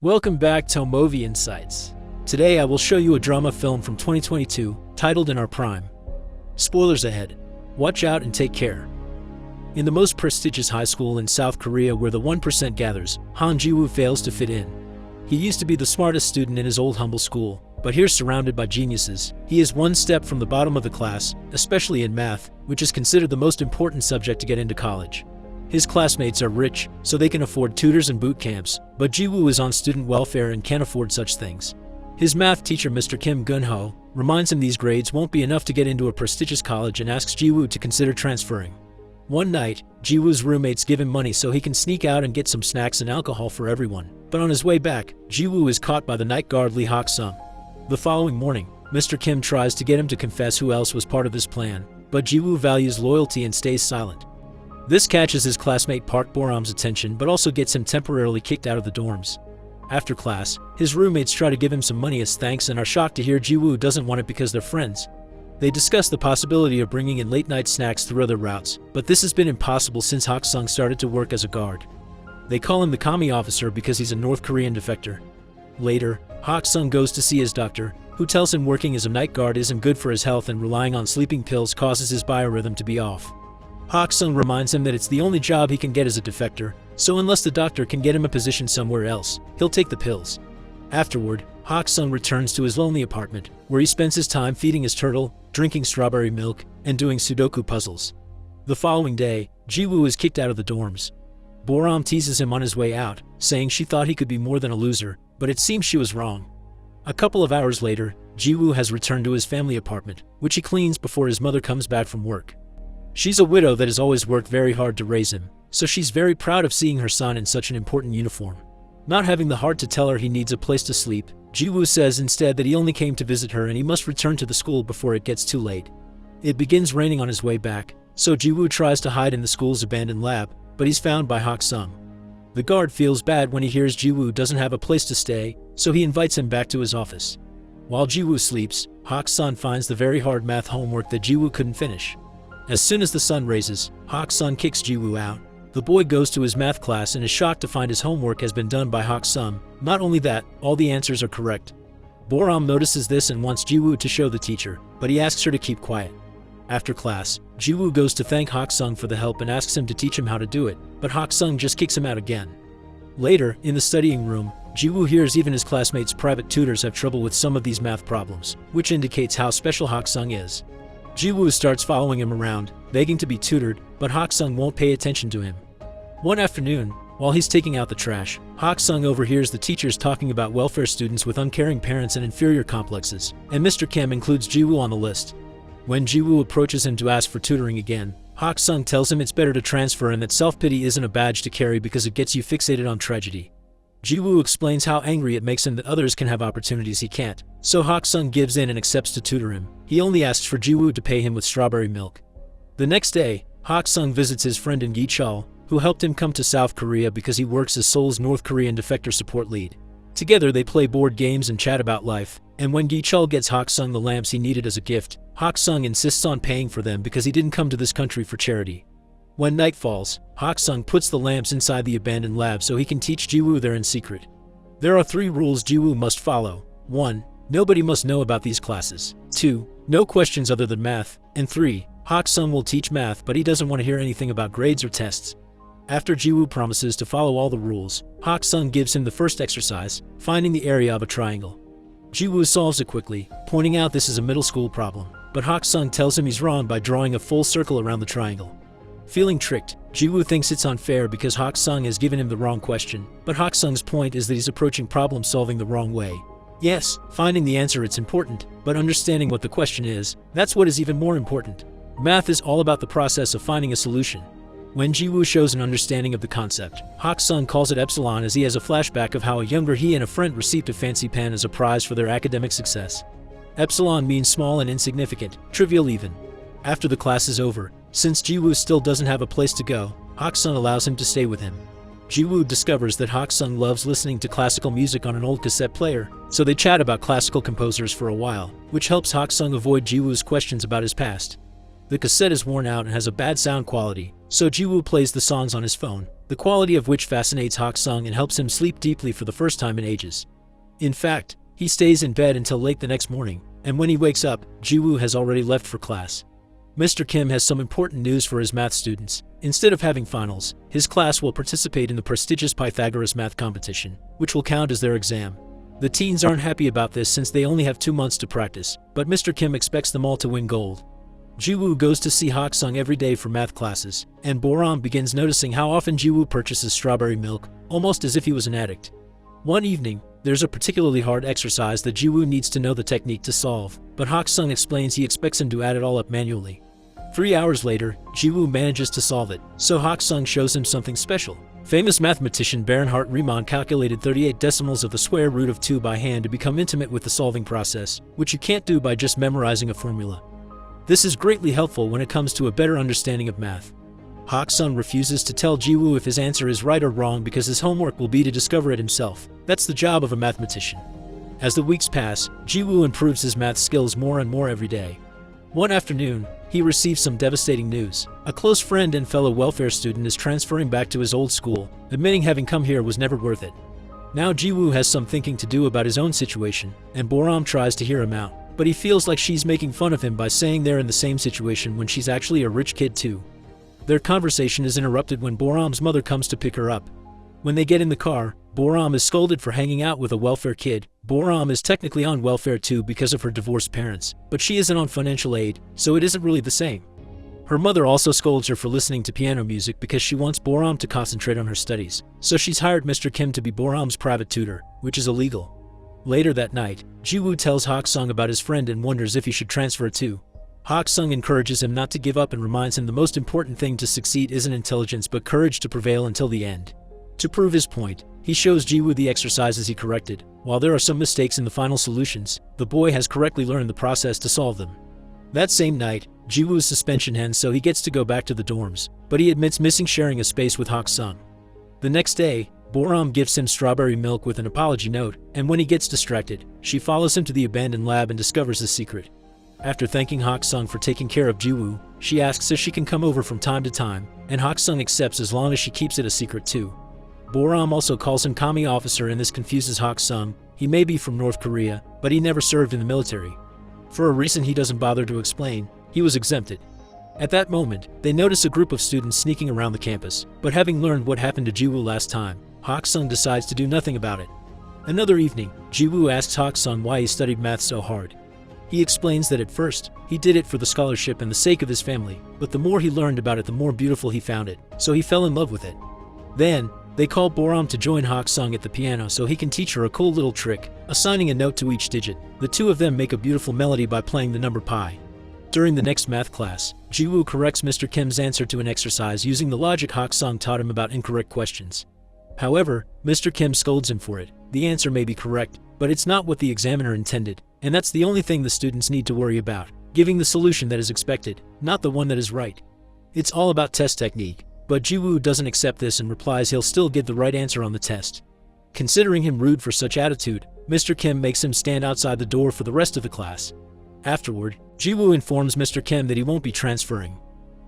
Welcome back to Movie Insights. Today I will show you a drama film from 2022 titled In Our Prime. Spoilers ahead. Watch out and take care. In the most prestigious high school in South Korea where the 1% gathers, Han Ji-woo fails to fit in. He used to be the smartest student in his old humble school, but here surrounded by geniuses, he is one step from the bottom of the class, especially in math, which is considered the most important subject to get into college. His classmates are rich, so they can afford tutors and boot camps, but Ji-woo is on student welfare and can't afford such things. His math teacher, Mr. Kim Gun-ho, reminds him these grades won't be enough to get into a prestigious college and asks Ji-woo to consider transferring. One night, Ji-woo's roommates give him money so he can sneak out and get some snacks and alcohol for everyone, but on his way back, Ji-woo is caught by the night guard Lee Hak-sung. The following morning, Mr. Kim tries to get him to confess who else was part of this plan, but Ji-woo values loyalty and stays silent. This catches his classmate Park Boram's attention but also gets him temporarily kicked out of the dorms. After class, his roommates try to give him some money as thanks and are shocked to hear Ji-woo doesn't want it because they're friends. They discuss the possibility of bringing in late-night snacks through other routes, but this has been impossible since Hak-sung started to work as a guard. They call him the commie officer because he's a North Korean defector. Later, Hak-sung goes to see his doctor, who tells him working as a night guard isn't good for his health and relying on sleeping pills causes his biorhythm to be off. Hak-sung reminds him that it's the only job he can get as a defector, so unless the doctor can get him a position somewhere else, he'll take the pills. Afterward, Hak-sung returns to his lonely apartment, where he spends his time feeding his turtle, drinking strawberry milk, and doing Sudoku puzzles. The following day, Ji-woo is kicked out of the dorms. Boram teases him on his way out, saying she thought he could be more than a loser, but it seems she was wrong. A couple of hours later, Ji-woo has returned to his family apartment, which he cleans before his mother comes back from work. She's a widow that has always worked very hard to raise him, so she's very proud of seeing her son in such an important uniform. Not having the heart to tell her he needs a place to sleep, Ji-woo says instead that he only came to visit her and he must return to the school before it gets too late. It begins raining on his way back, so Ji-woo tries to hide in the school's abandoned lab, but he's found by Hak-sung. The guard feels bad when he hears Ji-woo doesn't have a place to stay, so he invites him back to his office. While Ji-woo sleeps, Hak-sung finds the very hard math homework that Ji-woo couldn't finish. As soon as the sun raises, Hak-sung kicks Ji-woo out. The boy goes to his math class and is shocked to find his homework has been done by Hak-sung. Not only that, all the answers are correct. Boram notices this and wants Ji-woo to show the teacher, but he asks her to keep quiet. After class, Ji-woo goes to thank Hak-sung for the help and asks him to teach him how to do it, but Hak-sung just kicks him out again. Later, in the studying room, Ji-woo hears even his classmates' private tutors have trouble with some of these math problems, which indicates how special Hak-sung is. Ji-woo starts following him around, begging to be tutored, but Hak-sung won't pay attention to him. One afternoon, while he's taking out the trash, Hak-sung overhears the teachers talking about welfare students with uncaring parents and inferior complexes, and Mr. Kim includes Ji-woo on the list. When Ji-woo approaches him to ask for tutoring again, Hak-sung tells him it's better to transfer and that self-pity isn't a badge to carry because it gets you fixated on tragedy. Ji-woo explains how angry it makes him that others can have opportunities he can't, so Hak-sung gives in and accepts to tutor him. He only asks for Ji-woo to pay him with strawberry milk. The next day, Hak-sung visits his friend In Gi-chul, who helped him come to South Korea because he works as Seoul's North Korean defector support lead. Together they play board games and chat about life, and when Gi-chul gets Hak-sung the lamps he needed as a gift, Hak-sung insists on paying for them because he didn't come to this country for charity. When night falls, Hak-sung puts the lamps inside the abandoned lab so he can teach Ji-woo there in secret. There are 3 rules Ji-woo must follow. 1. Nobody must know about these classes. 2. No questions other than math. And 3. Hak-sung will teach math but he doesn't want to hear anything about grades or tests. After Ji-woo promises to follow all the rules, Hak-sung gives him the first exercise, finding the area of a triangle. Ji-woo solves it quickly, pointing out this is a middle school problem, but Hak-sung tells him he's wrong by drawing a full circle around the triangle. Feeling tricked, Ji-woo thinks it's unfair because Hak-sung has given him the wrong question, but Hak-sung's point is that he's approaching problem solving the wrong way. Yes, finding the answer it's important, but understanding what the question is, that's what is even more important. Math is all about the process of finding a solution. When Ji-woo shows an understanding of the concept, Hak-sung calls it Epsilon as he has a flashback of how a younger he and a friend received a fancy pen as a prize for their academic success. Epsilon means small and insignificant, trivial even. After the class is over, since Ji-woo still doesn't have a place to go, Hak-sung allows him to stay with him. Ji-woo discovers that Hak-sung loves listening to classical music on an old cassette player, so they chat about classical composers for a while, which helps Hak-sung avoid Ji-woo's questions about his past. The cassette is worn out and has a bad sound quality, so Ji-woo plays the songs on his phone, the quality of which fascinates Hak-sung and helps him sleep deeply for the first time in ages. In fact, he stays in bed until late the next morning, and when he wakes up, Ji-woo has already left for class. Mr. Kim has some important news for his math students. Instead of having finals, his class will participate in the prestigious Pythagoras math competition, which will count as their exam. The teens aren't happy about this since they only have 2 months to practice, but Mr. Kim expects them all to win gold. Ji-woo goes to see Hak-sung every day for math classes, and Boram begins noticing how often Ji-woo purchases strawberry milk, almost as if he was an addict. One evening, there's a particularly hard exercise that Ji-woo needs to know the technique to solve, but Hak-sung explains he expects him to add it all up manually. 3 hours later, Ji-woo manages to solve it, so Hak-sung shows him something special. Famous mathematician Bernhard Riemann calculated 38 decimals of the square root of 2 by hand to become intimate with the solving process, which you can't do by just memorizing a formula. This is greatly helpful when it comes to a better understanding of math. Hak-sung refuses to tell Ji-woo if his answer is right or wrong because his homework will be to discover it himself. That's the job of a mathematician. As the weeks pass, Ji-woo improves his math skills more and more every day. One afternoon, he receives some devastating news. A close friend and fellow welfare student is transferring back to his old school, admitting having come here was never worth it. Now Ji-woo has some thinking to do about his own situation, and Boram tries to hear him out, but he feels like she's making fun of him by saying they're in the same situation when she's actually a rich kid too. Their conversation is interrupted when Boram's mother comes to pick her up. When they get in the car, Boram is scolded for hanging out with a welfare kid. Boram is technically on welfare too because of her divorced parents, but she isn't on financial aid, so it isn't really the same. Her mother also scolds her for listening to piano music because she wants Boram to concentrate on her studies, so she's hired Mr. Kim to be Boram's private tutor, which is illegal. Later that night, Ji-woo tells Hak-sung about his friend and wonders if he should transfer too. Hak-sung encourages him not to give up and reminds him the most important thing to succeed isn't intelligence but courage to prevail until the end. To prove his point, he shows Ji-woo the exercises he corrected. While there are some mistakes in the final solutions, the boy has correctly learned the process to solve them. That same night, Ji-woo's suspension ends so he gets to go back to the dorms, but he admits missing sharing a space with Hak-sung. The next day, Boram gives him strawberry milk with an apology note, and when he gets distracted, she follows him to the abandoned lab and discovers the secret. After thanking Hak-sung for taking care of Ji-woo, she asks if she can come over from time to time, and Hak-sung accepts as long as she keeps it a secret too. Boram also calls him Kami officer and this confuses Hak-sung. He may be from North Korea, but he never served in the military. For a reason he doesn't bother to explain, he was exempted. At that moment, they notice a group of students sneaking around the campus, but having learned what happened to Ji-woo last time, Hak-sung decides to do nothing about it. Another evening, Ji-woo asks Hak-sung why he studied math so hard. He explains that at first, he did it for the scholarship and the sake of his family, but the more he learned about it the more beautiful he found it, so he fell in love with it. Then, they call Boram to join Hak-sung at the piano so he can teach her a cool little trick, assigning a note to each digit. The two of them make a beautiful melody by playing the number pi. During the next math class, Ji-woo corrects Mr. Kim's answer to an exercise using the logic Hak-sung taught him about incorrect questions. However, Mr. Kim scolds him for it. The answer may be correct, but it's not what the examiner intended, and that's the only thing the students need to worry about, giving the solution that is expected, not the one that is right. It's all about test technique. But Ji-woo doesn't accept this and replies he'll still give the right answer on the test. Considering him rude for such attitude, Mr. Kim makes him stand outside the door for the rest of the class. Afterward, Ji-woo informs Mr. Kim that he won't be transferring.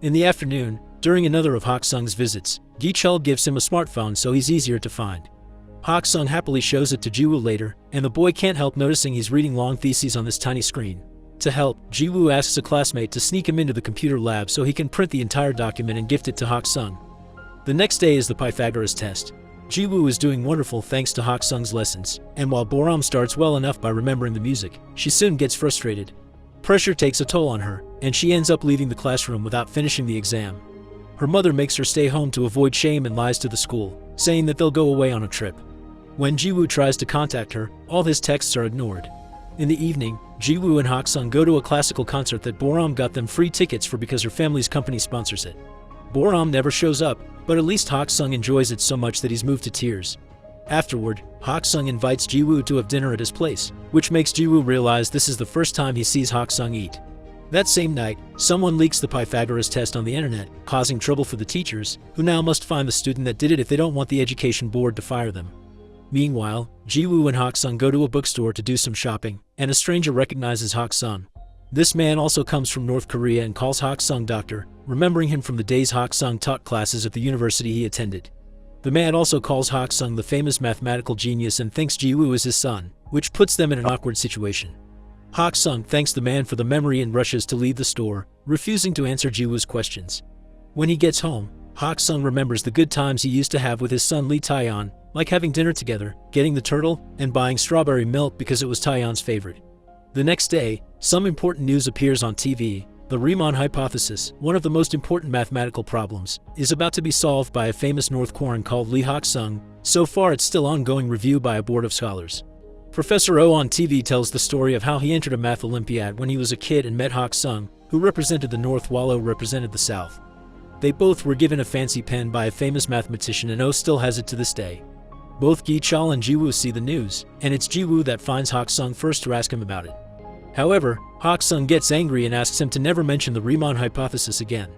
In the afternoon, during another of Hak-sung's visits, Gi-chul gives him a smartphone so he's easier to find. Hak-sung happily shows it to Ji-woo later, and the boy can't help noticing he's reading long theses on this tiny screen. To help, Ji-woo asks a classmate to sneak him into the computer lab so he can print the entire document and gift it to Hak-sung. The next day is the Pythagoras test. Ji-woo is doing wonderful thanks to Hak-sung's lessons, and while Boram starts well enough by remembering the music, she soon gets frustrated. Pressure takes a toll on her, and she ends up leaving the classroom without finishing the exam. Her mother makes her stay home to avoid shame and lies to the school, saying that they'll go away on a trip. When Ji-woo tries to contact her, all his texts are ignored. In the evening, Ji-woo and Hak-sung go to a classical concert that Boram got them free tickets for because her family's company sponsors it. Boram never shows up, but at least Hak-sung enjoys it so much that he's moved to tears. Afterward, Hak-sung invites Ji-woo to have dinner at his place, which makes Ji-woo realize this is the first time he sees Hak-sung eat. That same night, someone leaks the Pythagoras test on the internet, causing trouble for the teachers, who now must find the student that did it if they don't want the education board to fire them. Meanwhile, Ji-woo and Hak-sung go to a bookstore to do some shopping, and a stranger recognizes Hak-sung. This man also comes from North Korea and calls Hak-sung doctor, remembering him from the days Hak-sung taught classes at the university he attended. The man also calls Hak-sung the famous mathematical genius and thinks Ji-woo is his son, which puts them in an awkward situation. Hak-sung thanks the man for the memory and rushes to leave the store, refusing to answer Ji-woo's questions. When he gets home, Hak-sung remembers the good times he used to have with his son Lee Taeyeon, like having dinner together, getting the turtle, and buying strawberry milk because it was Taeyeon's favorite. The next day, some important news appears on TV. The Riemann hypothesis, one of the most important mathematical problems, is about to be solved by a famous North Korean called Lee Hak-sung. So far it's still ongoing review by a board of scholars. Professor Oh on TV tells the story of how he entered a math Olympiad when he was a kid and met Hak-sung, who represented the North while Oh represented the South. They both were given a fancy pen by a famous mathematician and Oh still has it to this day. Both Gi-chul and Ji-woo see the news, and it's Ji-woo that finds Hak-sung first to ask him about it. However, Hak-sung gets angry and asks him to never mention the Riemann hypothesis again.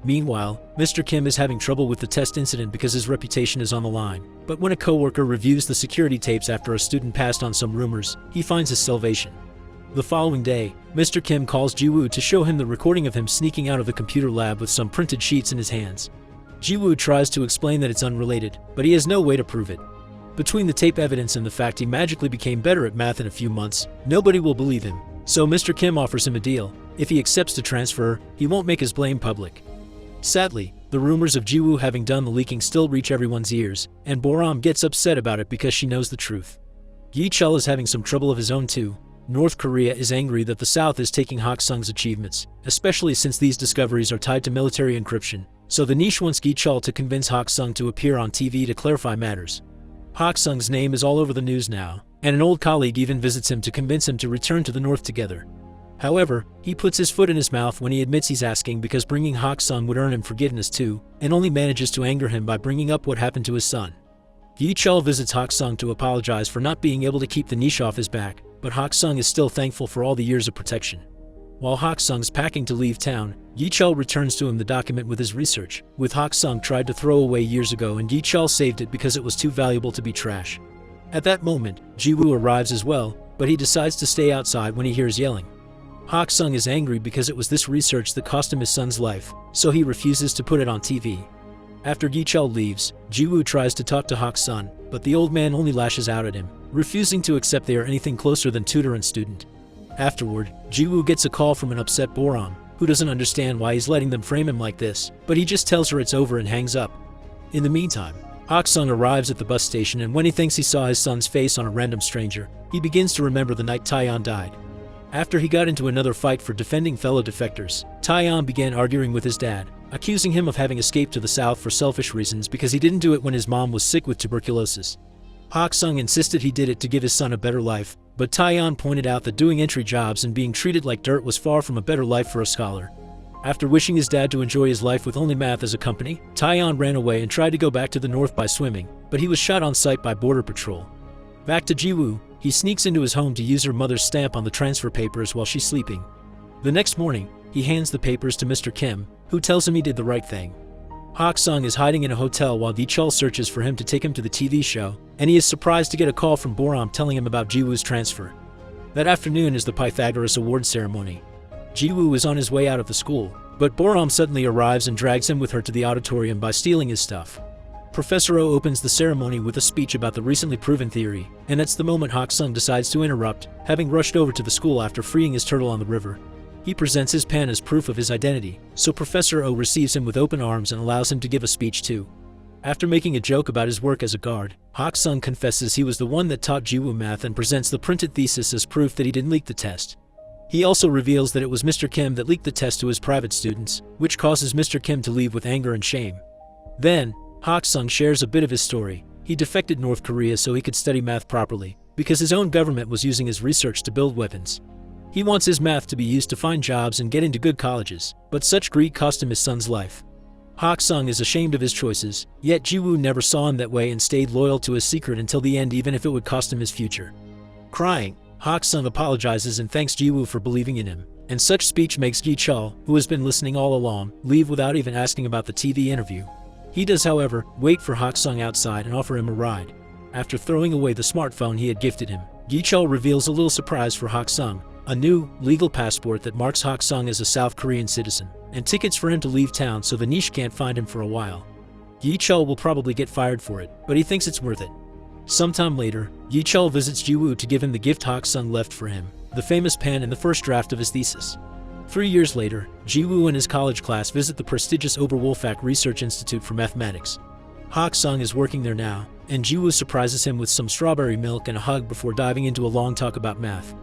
Meanwhile, Mr. Kim is having trouble with the test incident because his reputation is on the line, but when a coworker reviews the security tapes after a student passed on some rumors, he finds his salvation. The following day, Mr. Kim calls Ji-woo to show him the recording of him sneaking out of the computer lab with some printed sheets in his hands. Ji-woo tries to explain that it's unrelated, but he has no way to prove it. Between the tape evidence and the fact he magically became better at math in a few months, nobody will believe him, so Mr. Kim offers him a deal. If he accepts to transfer, he won't make his blame public. Sadly, the rumors of Ji-woo having done the leaking still reach everyone's ears, and Boram gets upset about it because she knows the truth. Gi-chul is having some trouble of his own too. North Korea is angry that the South is taking Hak-sung's achievements, especially since these discoveries are tied to military encryption, so the niche wants Gi-chul to convince Hak-sung to appear on TV to clarify matters. Hak-sung's name is all over the news now, and an old colleague even visits him to convince him to return to the North together. However, he puts his foot in his mouth when he admits he's asking because bringing Hak-sung would earn him forgiveness too, and only manages to anger him by bringing up what happened to his son. Gi-chul visits Hak-sung to apologize for not being able to keep the niche off his back, but Hak-sung is still thankful for all the years of protection. While Hak-sung's packing to leave town, Gi-chul returns to him the document with his research, which Hak-sung tried to throw away years ago and Gi-chul saved it because it was too valuable to be trash. At that moment, Ji-woo arrives as well, but he decides to stay outside when he hears yelling. Hak-sung is angry because it was this research that cost him his son's life, so he refuses to put it on TV. After Gi-chul leaves, Ji-woo tries to talk to Hak-sung, but the old man only lashes out at him, refusing to accept they are anything closer than tutor and student. Afterward, Ji-woo gets a call from an upset Boram, who doesn't understand why he's letting them frame him like this, but he just tells her it's over and hangs up. In the meantime, Hak-sung arrives at the bus station and when he thinks he saw his son's face on a random stranger, he begins to remember the night Taeyeon died. After he got into another fight for defending fellow defectors, Taeyeon began arguing with his dad, accusing him of having escaped to the South for selfish reasons because he didn't do it when his mom was sick with tuberculosis. Hak-sung insisted he did it to give his son a better life, but Taeyeon pointed out that doing entry jobs and being treated like dirt was far from a better life for a scholar. After wishing his dad to enjoy his life with only math as a company, Taeyeon ran away and tried to go back to the North by swimming, but he was shot on sight by Border Patrol. Back to Ji-woo, he sneaks into his home to use her mother's stamp on the transfer papers while she's sleeping. The next morning, he hands the papers to Mr. Kim, who tells him he did the right thing. Hak-sung is hiding in a hotel while Gi-chul searches for him to take him to the TV show, and he is surprised to get a call from Boram telling him about Ji-woo's transfer. That afternoon is the Pythagoras Award ceremony. Ji-woo is on his way out of the school, but Boram suddenly arrives and drags him with her to the auditorium by stealing his stuff. Professor Oh opens the ceremony with a speech about the recently proven theory, and that's the moment Hak-sung decides to interrupt, having rushed over to the school after freeing his turtle on the river. He presents his pen as proof of his identity, so Professor Oh receives him with open arms and allows him to give a speech too. After making a joke about his work as a guard, Hak-sung confesses he was the one that taught Ji-woo math and presents the printed thesis as proof that he didn't leak the test. He also reveals that it was Mr. Kim that leaked the test to his private students, which causes Mr. Kim to leave with anger and shame. Then, Hak-sung shares a bit of his story. He defected North Korea so he could study math properly, because his own government was using his research to build weapons. He wants his math to be used to find jobs and get into good colleges, but such greed cost him his son's life. Hak-sung is ashamed of his choices, yet Ji-woo never saw him that way and stayed loyal to his secret until the end even if it would cost him his future. Crying, Hak-sung apologizes and thanks Ji-woo for believing in him, and such speech makes Gi-chul, who has been listening all along, leave without even asking about the TV interview. He does, however, wait for Hak-sung outside and offer him a ride. After throwing away the smartphone he had gifted him, Gi-chul reveals a little surprise for Hak-sung, a new, legal passport that marks Hak-sung as a South Korean citizen, and tickets for him to leave town so the niche can't find him for a while. Yi-chul will probably get fired for it, but he thinks it's worth it. Sometime later, Yi-chul visits Ji-woo to give him the gift Hak-sung left for him, the famous pen and the first draft of his thesis. 3 years later, Ji-woo and his college class visit the prestigious Oberwolfach Research Institute for Mathematics. Hak-sung is working there now, and Ji-woo surprises him with some strawberry milk and a hug before diving into a long talk about math.